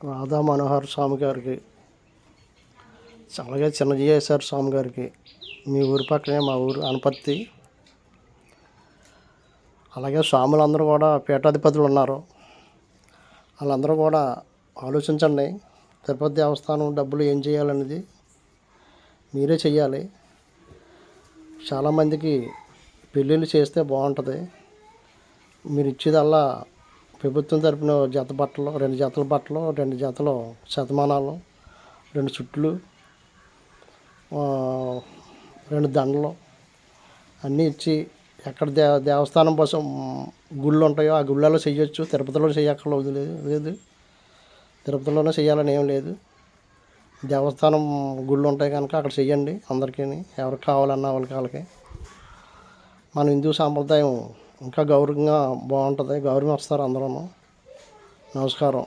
రాధా మనోహర్ స్వామి గారికి, అలాగే చిన్నజీయేశ్వర స్వామి గారికి, మీ ఊరి పక్కనే మా ఊరు అనపర్తి. అలాగే స్వాములందరూ కూడా పీఠాధిపతులు ఉన్నారు. వాళ్ళందరూ కూడా ఆలోచించండి. తిరుపతి దేవస్థానం డబ్బులు ఏం చేయాలనేది మీరే చెయ్యాలి. చాలామందికి పెళ్ళిళ్ళు చేస్తే బాగుంటుంది. మీరు ఇచ్చేదల్లా ప్రభుత్వం తరపున జత బట్టలు, 2 జతల బట్టలు, 2 జతలు శతమానాలు, 2 చుట్లు, 2 దండలు అన్నీ ఇచ్చి, ఎక్కడ దేవస్థానం కోసం గుళ్ళు ఉంటాయో ఆ గుళ్ళలో చెయ్యొచ్చు. తిరుపతిలో చెయ్యక్కర్లేదు లేదు, తిరుపతిలోనే చెయ్యాలని ఏం లేదు. దేవస్థానం గుళ్ళు ఉంటాయి కనుక అక్కడ చెయ్యండి. అందరికీ ఎవరికి కావాలన్నా వాళ్ళకి మన హిందూ సాంప్రదాయం ఇంకా గౌరవంగా బాగుంటుంది. గౌరవం వస్తారు అందరూ. నమస్కారం.